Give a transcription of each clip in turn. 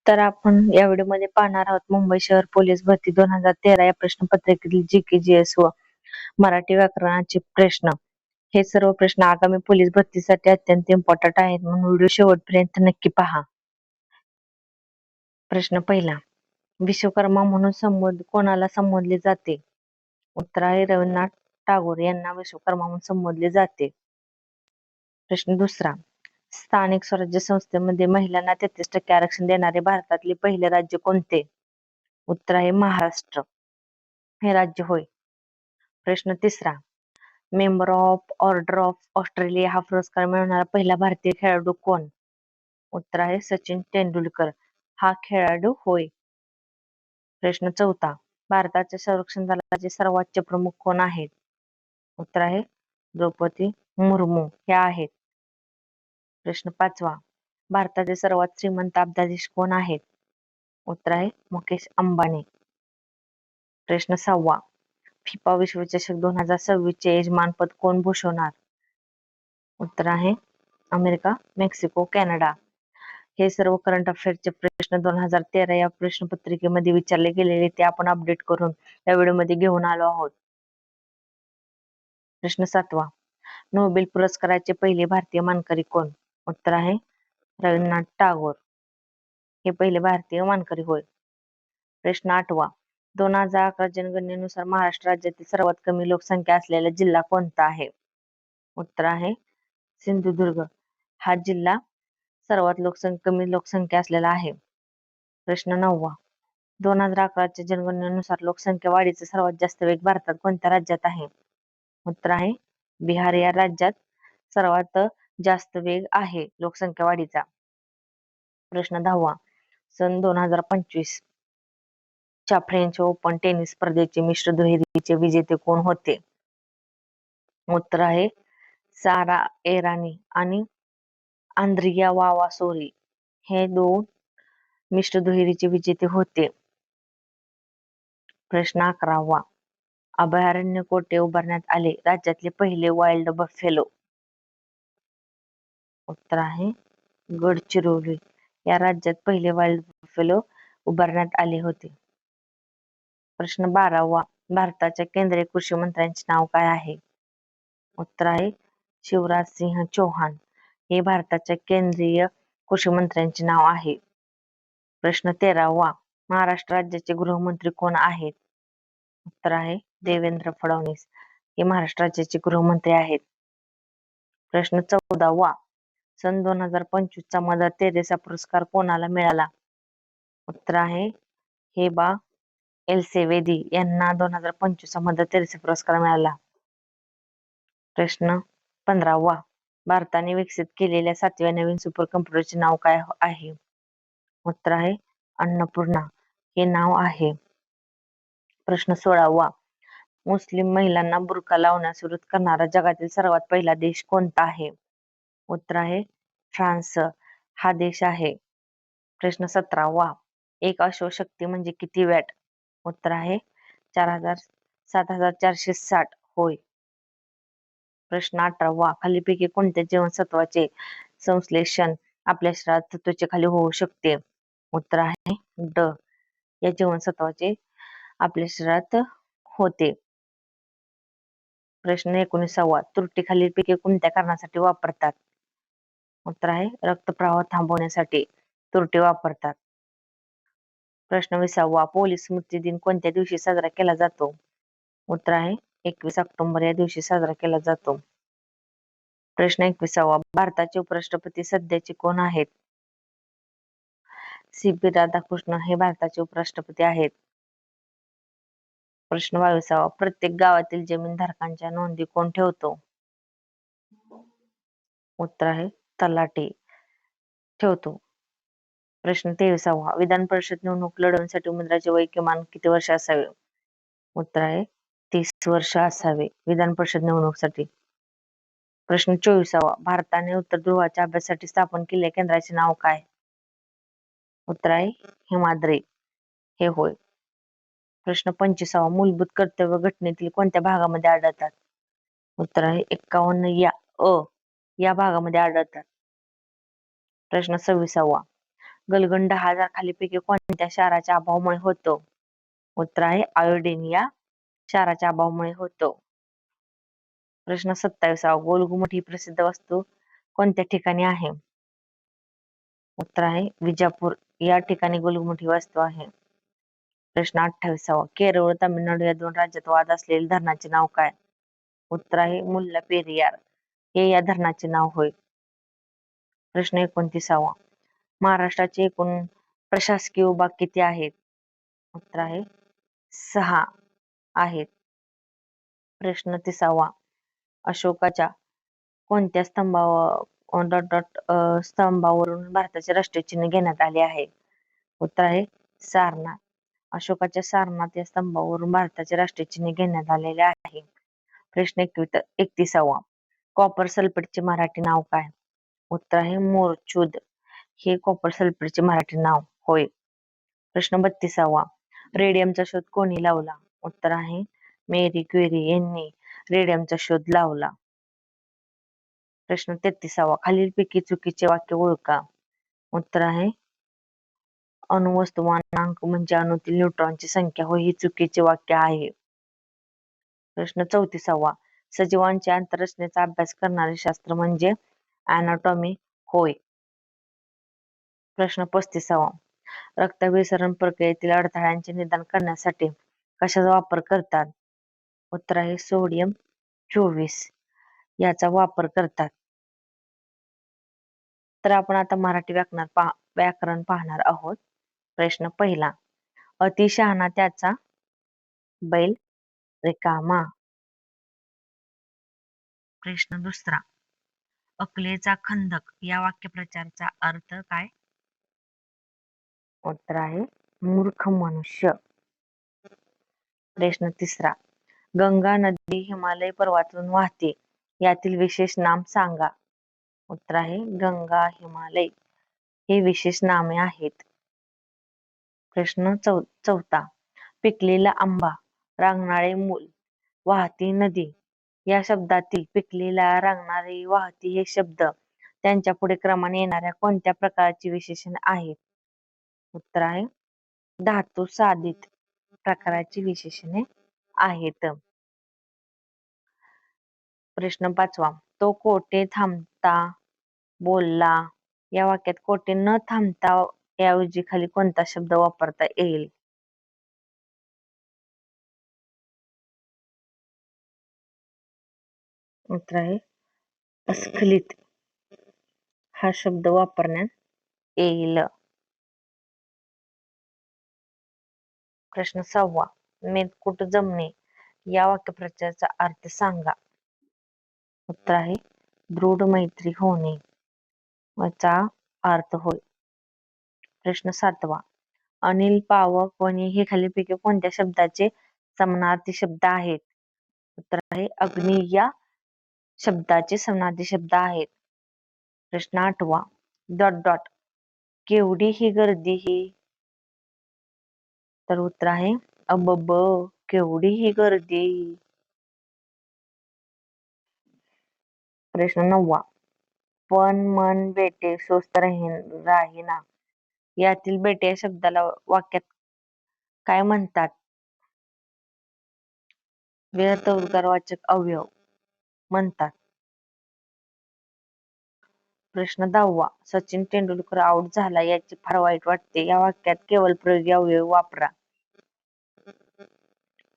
तर आपण या व्हिडिओमध्ये पाहणार आहोत मुंबई शहर पोलीस भरती 2013 या प्रश्नपत्रिकेतील GK/GS व मराठी व्याकरणाचे प्रश्न. हे सर्व प्रश्न आगामी पोलीस भरतीसाठी अत्यंत इम्पॉर्टंट आहेत, म्हणून व्हिडिओ शेवटपर्यंत नक्की पहा. प्रश्न पहिला, विश्वकर्मा म्हणून कोणाला संबोधले जाते? उत्तर आहे रवींद्रनाथ टागोर यांना विश्वकर्मा म्हणून संबोधले जाते. प्रश्न दुसरा, स्थानिक स्वराज्य संस्थेमध्ये महिलांना 33% आरक्षण देणारे भारतातले पहिले राज्य कोणते? उत्तर आहे महाराष्ट्र हे राज्य होय. प्रश्न तिसरा, member of order of Australia हा पुरस्कार मिळवणारा पहिला भारतीय खेळाडू कोण? उत्तर आहे सचिन तेंडुलकर हा खेळाडू होय. प्रश्न चौथा, भारताच्या संरक्षण दलाचे सर्वोच्च प्रमुख कोण आहेत? उत्तर आहे द्रौपदी मुर्मू हे आहेत. प्रश्न पाचवा, भारताचे सर्वात श्रीमंत अब्जाधीश कोण आहेत? उत्तर आहे मुकेश अंबानी. प्रश्न सहावा, फिफा विश्वचषक 2026 चे यजमानपद कोण भूषवणार? उत्तर आहे अमेरिका, मेक्सिको, कॅनडा. हे सर्व करंट अफेअरचे प्रश्न 2013 या प्रश्नपत्रिकेमध्ये विचारले गेलेले ते आपण अपडेट करून या व्हिडिओमध्ये घेऊन आलो आहोत. प्रश्न सातवा, नोबेल पुरस्काराचे पहिले भारतीय मानकरी कोण? उत्तर आहे रवींद्रनाथ टागोर हे पहिले भारतीय मानकरी होय. प्रश्न आठवा, 2011 जनगणनेनुसार महाराष्ट्र राज्यातील सर्वात कमी लोकसंख्या असलेला जिल्हा कोणता आहे? उत्तर आहे सिंधुदुर्ग हा जिल्हा सर्वात कमी लोकसंख्या असलेला आहे. प्रश्न नववा, 2011 च्या जनगणनेनुसार लोकसंख्या वाढीचा सर्वात जास्त वेग भारतात कोणत्या राज्यात आहे? उत्तर आहे बिहार या राज्यात सर्वात जास्त वेग आहे लोकसंख्या वाढीचा. प्रश्न 10वा, सन 2025 च्या फ्रेंच ओपन टेनिस स्पर्धेचे मिश्र दुहेरीचे विजेते कोण होते? उत्तर आहे सारा एरानी आणि आंद्रिया वावासोरी हे दोन मिश्र दुहेरीचे विजेते होते. प्रश्न 11वा, अभयारण्य कोठे उभारण्यात आले राज्यातले पहिले वाईल्ड बफेलो? उत्तर आहे गडचिरोली या राज्यात पहिले वाईल्ड बफेलो उभारण्यात आले होते. प्रश्न 12वा, भारताच्या केंद्रीय कृषी मंत्र्यांचे नाव काय आहे? उत्तर आहे शिवराज सिंह चौहान हे भारताच्या केंद्रीय कृषी मंत्र्यांचे नाव आहे. प्रश्न 13वा, महाराष्ट्र राज्याचे गृहमंत्री कोण आहेत? उत्तर आहे देवेंद्र फडणवीस हे महाराष्ट्र राज्याचे गृहमंत्री आहेत. प्रश्न 14वा, सन 2025 चा मदर तेरेसा पुरस्कार कोणाला मिळाला? उत्तर आहे हेबा एलसेवेदी यांना 2025 चा मदर तेरेसा पुरस्कार मिळाला. प्रश्न 15वा, भारताने विकसित केलेल्या 7व्या नवीन सुपर कॉम्प्युटरचे नाव काय आहे? उत्तर आहे अन्नपूर्णा हे नाव आहे. प्रश्न 16वा, मुस्लिम महिलांना बुरखा लावण्यास विरोध करणारा जगातील सर्वात पहिला देश कोणता आहे? उत्तर आहे फ्रान्स हा देश आहे. प्रश्न 17वा, एक अश्वशक्ती म्हणजे किती वॅट? उत्तर आहे 7460 होय. प्रश्न 18वा, खालीलपैकी कोणत्या जीवनसत्वाचे संश्लेषण आपल्या शरीरात त्वचे खाली होऊ शकते? उत्तर आहे ड या जीवनसत्वाचे आपल्या शरीरात होते. प्रश्न 19वा, त्रुटी खालीलपैकी कोणत्या कारणासाठी वापरतात? उत्तर आहे रक्तप्रवाह थांबवण्यासाठी त्रुटी वापरतात. प्रश्न 20वा, पोलीस स्मृती दिन कोणत्या दिवशी साजरा केला जातो? उत्तर आहे 21 ऑक्टोबर या दिवशी साजरा केला जातो. प्रश्न 21वा, भारताचे उपराष्ट्रपती सध्याचे कोण आहेत? CP राधाकृष्ण हे भारताचे उपराष्ट्रपती आहेत. प्रश्न 22वा, प्रत्येक गावातील जमीनधारकांच्या नोंदी कोण ठेवतो? उत्तर आहे तलाठी ठेवतो. प्रश्न 23वा, विधान परिषद निवडणूक लढवण्यासाठी उमेदवाराचे वय किमान किती वर्ष असावे? उत्तर आहे 30 वर्ष असावे विधान परिषद निवडणुकीसाठी. प्रश्न 24वा, भारताने उत्तर ध्रुवाच्या अभ्यासासाठी स्थापन केलेल्या केंद्राचे नाव काय? उत्तर आहे हिमाद्री हे होय. प्रश्न 25वा, मूलभूत कर्तव्य घटनेतील कोणत्या भागामध्ये आढळतात? उत्तर आहे 51 या भागामध्ये आढळतात. प्रश्न 26वा, गलगंड हा खालीपैकी कोणत्या क्षाराच्या अभावामुळे होतो? उत्तर आहे आयोडीन या क्षाराच्या अभावामुळे होतो. प्रश्न 27. गोलघुमट ही प्रसिद्ध वास्तू कोणत्या ठिकाणी आहे? उत्तर आहे विजापूर या ठिकाणी गोलघुमट ही वास्तू आहे. प्रश्न 28. केरळ व तामिळनाडू या दोन राज्यात वाद असलेले धरणाचे नाव काय? उत्तर आहे मुल्लापेरियार हे या धरणाचे नाव होय. प्रश्न 29. महाराष्ट्राचे एकूण प्रशासकीय विभाग किती आहेत? उत्तर आहे 6 आहेत. प्रश्न 30. अशोकाच्या कोणत्या स्तंभावरून भारताचे राष्ट्रीय चिन्ह घेण्यात आले आहे? उत्तर आहे सारनाथ. अशोकाच्या सारनाथ या स्तंभावरून भारताचे राष्ट्रीय चिन्ह घेण्यात आलेले आहे. प्रश्न 31. कॉपर सल्फेटचे मराठी नाव काय? उत्तर आहे मोरचूद हे कॉपर सल्फेटचे मराठी नाव होय. प्रश्न 32. रेडियमचा शोध कोणी लावला? उत्तर आहे मेरी क्युरी यांनी रेडियमचा शोध लावला. प्रश्न 33. खालीलपैकी चुकीचे वाक्य ओळखा. उत्तर आहे अणुवस्तुमानांक म्हणजे अणुतील न्यूट्रॉनची संख्या होय ही चुकीचे वाक्य आहे. प्रश्न 34. सजीवांच्या आंतररचनेचा अभ्यास करणारे शास्त्र म्हणजे अॅनाटॉमी होय. प्रश्न 35. रक्ताभिसरण प्रक्रियेतील अडथळ्यांचे निदान करण्यासाठी कशाचा वापर करतात? उत्तर आहे सोडियम 24 याचा वापर करतात. तर आपण आता मराठी व्याकरण पाहणार आहोत. प्रश्न पहिला. अतिशहाणा त्याचा बैल रिकामा. प्रश्न दुसरा. अकलेचा खंदक या वाक्यप्रचाराचा अर्थ काय? उत्तर आहे मूर्ख मनुष्य. प्रश्न तिसरा. गंगा नदी हिमालय पर्वतातून वाहते यातील विशेष नाम सांगा. उत्तर आहे गंगा हिमालय हे विशेष नामे आहेत. प्रश्न चौथा. पिकलेला आंबा, रांगणारे मूल, वाहती नदी या शब्दातील पिकलेला, रांगणारे, वाहती हे शब्द त्यांच्या पुढे क्रमाने येणाऱ्या कोणत्या प्रकारची विशेषण आहेत? उत्तर आहे धातू साधित प्रकाराची विशेषणे आहेत. प्रश्न 5. तो कोठे थांबता बोलला या वाक्यात कोठे न थांबता ऐवजी खाली कोणता शब्द वापरता येईल? उत्तर आहे अस्खलित हा शब्द वापरण्यात येईल. प्रश्न 6. मेतकूट जमणे या वाक्यप्रचाराचा अर्थ सांगा. उत्तर आहे दृढ मैत्री होणे याचा अर्थ होय. प्रश्न 7. अनिल, पावक, वनी हे खालीलपैकी कोणत्या शब्दाचे समानार्थी शब्द आहेत? उत्तर आहे अग्नी या शब्दाचे समानार्थी शब्द आहेत. प्रश्न 8. केवढी ही गर्दी ही? तर उत्तर आहे अबब केवढी ही गर्दी. प्रश्न 9. पण मन बेटे स्वस्थ राहीना यातील बेटे या शब्दाला वाक्यात काय म्हणतात? व्यर्थ उद्गारवाचक अवयव म्हणतात. प्रश्न 10. सचिन तेंडुलकर आउट झाला याचे फार वाईट वाटते या वाक्यात केवळ प्रयोगी अवयव वापरा.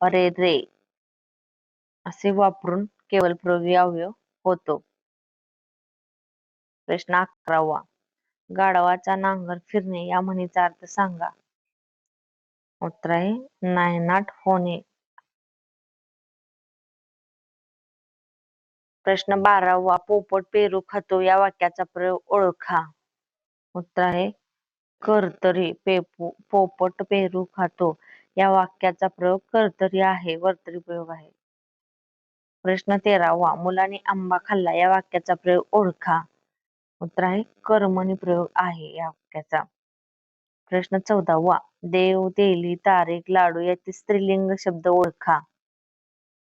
अरे रे असे वापरून केवळ प्रयोगी अवयव होतो. प्रश्न 11. गाढवाचा नांगर फिरणे या म्हणीचा अर्थ सांगा. उत्तर आहे नायनाट होणे. प्रश्न 12. पोपट पेरू खातो या वाक्याचा प्रयोग ओळखा. उत्तर आहे कर्तरी. पोपट पेरू खातो या वाक्याचा प्रयोग कर्तरी आहे, वर्तरी प्रयोग आहे. प्रश्न 13. मुलाने आंबा खाल्ला या वाक्याचा प्रयोग ओळखा. उत्तर आहे कर्मणी प्रयोग आहे या वाक्याचा. प्रश्न 14. देव, तेली, तारीख, लाडू यातील स्त्रीलिंग शब्द ओळखा.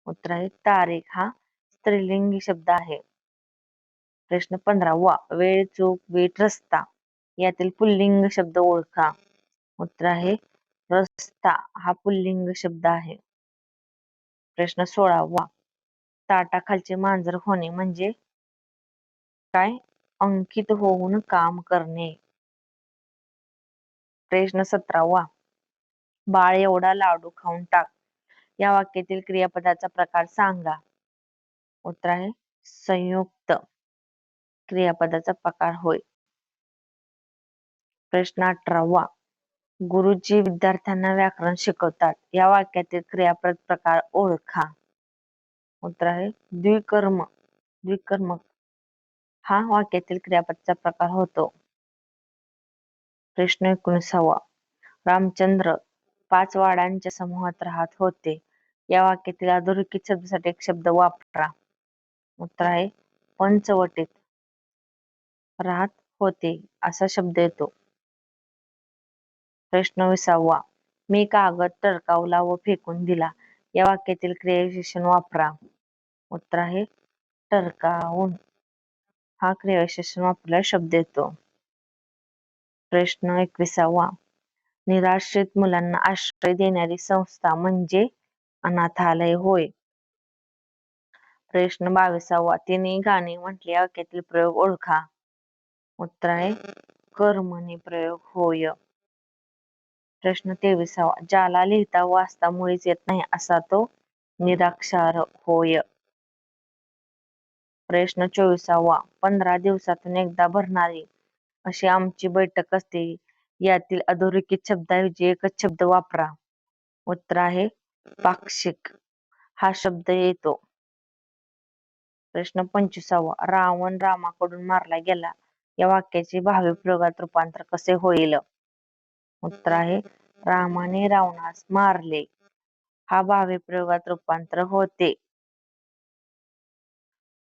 उत्तर आहे तारीख हा स्त्रीलिंगी शब्द आहे. प्रश्न 15. वेळ, चूक, वीट, रस्ता यातील पुल्लिंग शब्द ओळखा. उत्तर आहे रस्ता हा पुल्लिंग शब्द आहे. प्रश्न 16वा. ताटाखालचे मांजर होणे म्हणजे काय? अंकित होऊन काम करणे. प्रश्न 17वा. बाळ एवढा लाडू खाऊन टाक. या वाक्यातील क्रियापदाचा प्रकार सांगा. उत्तर आहे संयुक्त क्रियापदाचा प्रकार होय. प्रश्न 18वा. गुरुजी विद्यार्थ्यांना व्याकरण शिकवतात. या वाक्यातील क्रियापद प्रकार ओळखा. उत्तर आहे द्विकर्म. द्विकर्मक हा वाक्यातील क्रियापदाचा प्रकार होतो. प्रश्न 19वा. रामचंद्र 5 वाड्यांच्या समूहात राहत होते. या वाक्यातील अधोरेखित शब्दासाठी एक शब्द वापरा. उत्तर आहे पंचवटीत राहत होते असा शब्द येतो. प्रश्न 20वा. मी कागद टरकावला व फेकून दिला. या वाक्यातील क्रियाविशेषण वापरा. उत्तर आहे टरकावून हा क्रियाविशेषण वापरल्यावर शब्द येतो. प्रश्न 21वा. निराश्रित मुलांना आश्रय देणारी संस्था म्हणजे अनाथालय होय. प्रश्न 22वा. तिने गाणे म्हटले. या वाक्यातील प्रयोग ओळखा. उत्तर आहे कर्मणी प्रयोग होय. प्रश्न 23वा. ज्याला लिहिता वाचता मुळीच येत नाही असा तो निरक्षर होय. प्रश्न 24वा. 15 दिवसातून एकदा भरणारी अशी आमची बैठक असते. यातील अधोरेखित शब्दाऐवजी एकच शब्द वापरा. उत्तर आहे पाक्षिक हा शब्द येतो. प्रश्न 25वा. रावण रामाकडून मारला गेला. या वाक्याचे भावी प्रयोगात रूपांतर कसे होईल? उत्तर आहे रामाने रावणास मारले हा भावी प्रयोगात रूपांतर होते.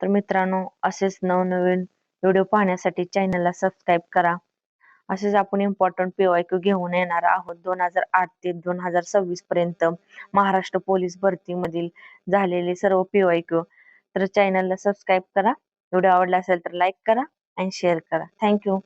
तर मित्रांनो, असेच नवनवीन व्हिडिओ पाहण्यासाठी चॅनलला सबस्क्राईब करा. असेच आपण इम्पॉर्टंट PYQ घेऊन येणार आहोत 2008 ते 2026 पर्यंत महाराष्ट्र पोलीस भरतीमधील झालेले सर्व PYQ. तर चॅनलला सबस्क्राईब करा. व्हिडिओ आवडला असेल तर लाईक करा आणि शेअर करा. थँक्यू.